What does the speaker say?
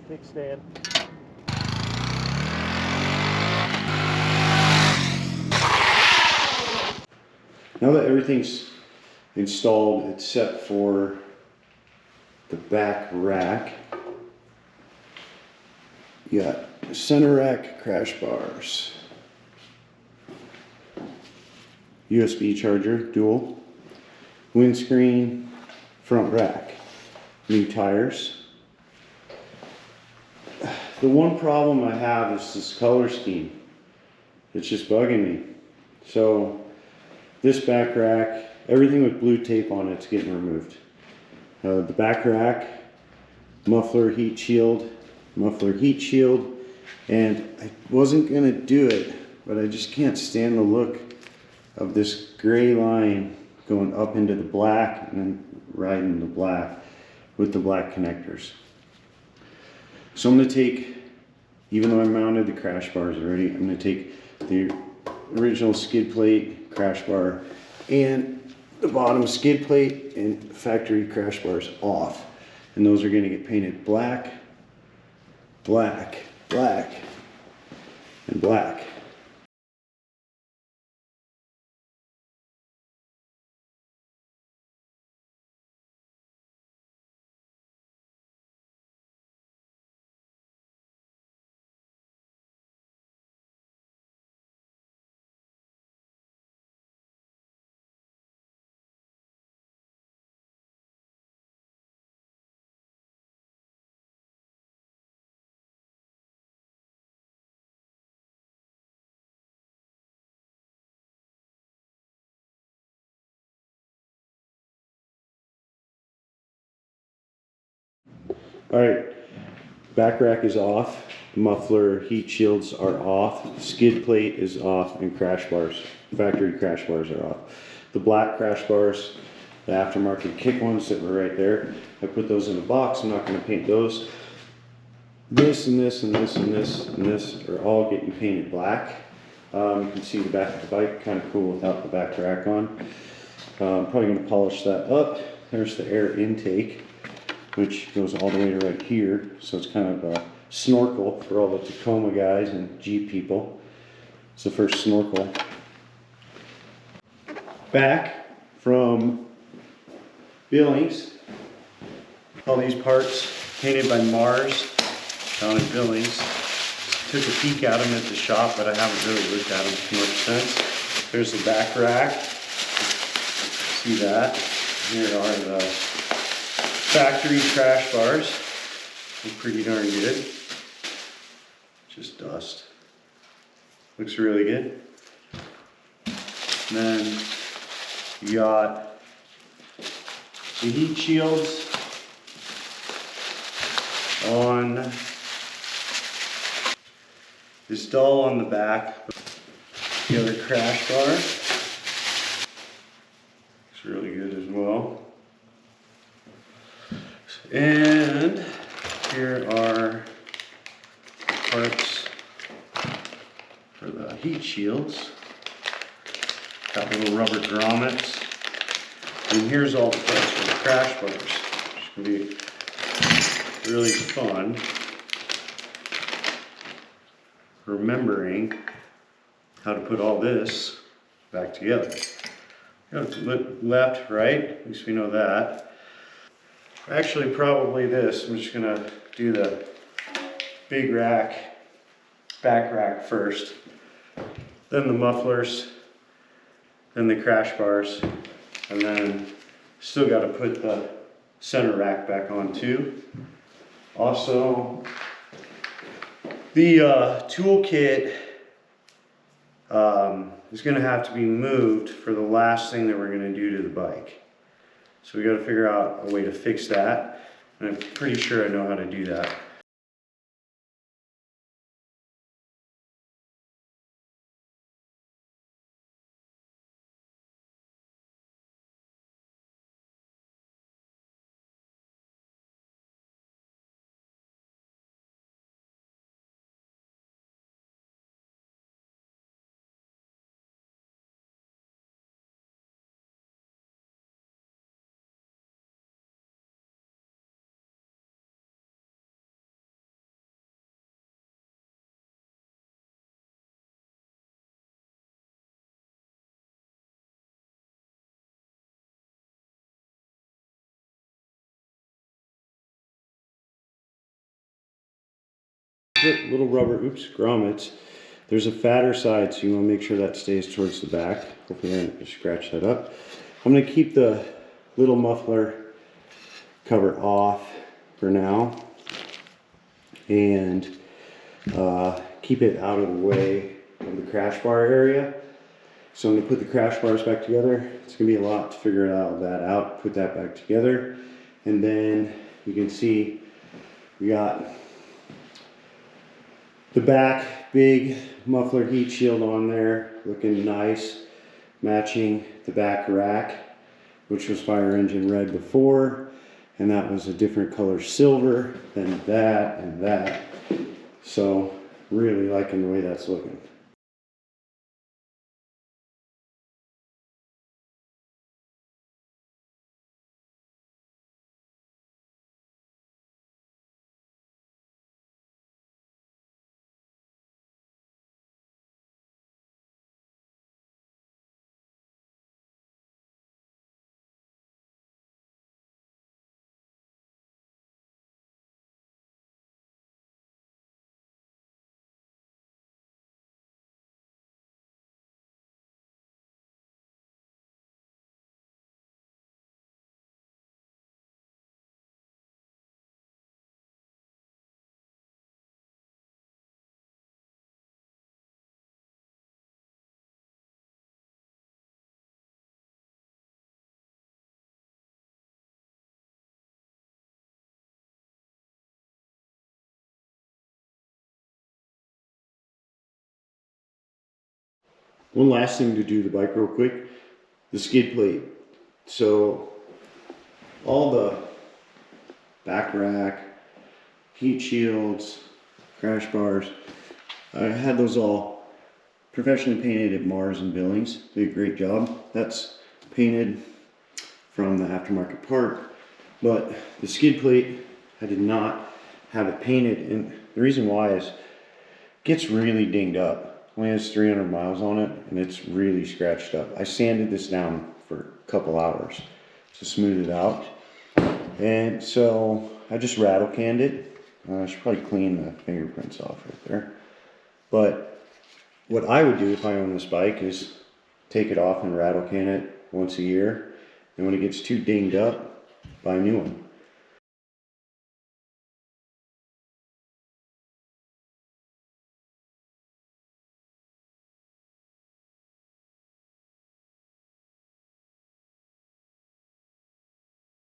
kickstand. Now that everything's installed, it's set for the back rack. You got center rack crash bars, USB charger, dual, windscreen, front rack, new tires. The one problem I have is this color scheme. It's just bugging me. So this back rack, everything with blue tape on it's getting removed. The back rack, muffler heat shield, and I wasn't gonna do it, but I just can't stand the look of this gray line going up into the black and then right into the black with the black connectors. So I'm gonna take, even though I mounted the crash bars already, I'm gonna take the original skid plate, crash bar, and the bottom skid plate and factory crash bars off. And those are gonna get painted black, black, black, and black. All right, back rack is off, muffler heat shields are off, skid plate is off, and crash bars, factory crash bars are off. The black crash bars, the aftermarket kick ones that were right there, I put those in a box. I'm not going to paint those. This and this and this and this and this are all getting painted black. You can see the back of the bike, kind of cool without the back rack on. I'm probably going to polish that up. There's the air intake, which goes all the way to right here. So it's kind of a snorkel for all the Tacoma guys and Jeep people. It's the first snorkel. Back from Billings. All these parts painted by Mars down in Billings. Took a peek at them at the shop, but I haven't really looked at them too much since. There's the back rack. See that? Here are the factory crash bars. Look pretty darn good. Just dust. Looks really good. And then you got the heat shields on this dull on the back. The other crash bar looks really good as well. And here are parts for the heat shields. Got little rubber grommets. And here's all the parts for the crash bars. It's going to be really fun remembering how to put all this back together. Left, right, at least we know that. Actually, probably this. I'm just gonna do the big rack, back rack first, then the mufflers, then the crash bars, and then still got to put the center rack back on too. Also, the toolkit is going to have to be moved for the last thing that we're going to do to the bike. So we got to figure out a way to fix that, and I'm pretty sure I know how to do that. little rubber, grommets. There's a fatter side, so you want to make sure that stays towards the back. Hopefully I didn't scratch that up. I'm going to keep the little muffler cover off for now, and keep it out of the way of the crash bar area. So I'm going to put the crash bars back together. It's going to be a lot to figure all that out, put that back together. And then you can see we got the back big muffler heat shield on there, looking nice, matching the back rack, which was fire engine red before, and that was a different color silver than that and that. So really liking the way that's looking. One last thing to do the bike real quick, the skid plate. So all the back rack, heat shields, crash bars, I had those all professionally painted at Mars and Billings. Did a great job. That's painted from the aftermarket part, but the skid plate, I did not have it painted, and the reason why is it gets really dinged up. Only has 300 miles on it, and it's really scratched up. I sanded this down for a couple hours to smooth it out, and so I just rattle canned it. I should probably clean the fingerprints off right there. But what I would do if I own this bike is take it off and rattle can it once a year, and when it gets too dinged up, buy a new one.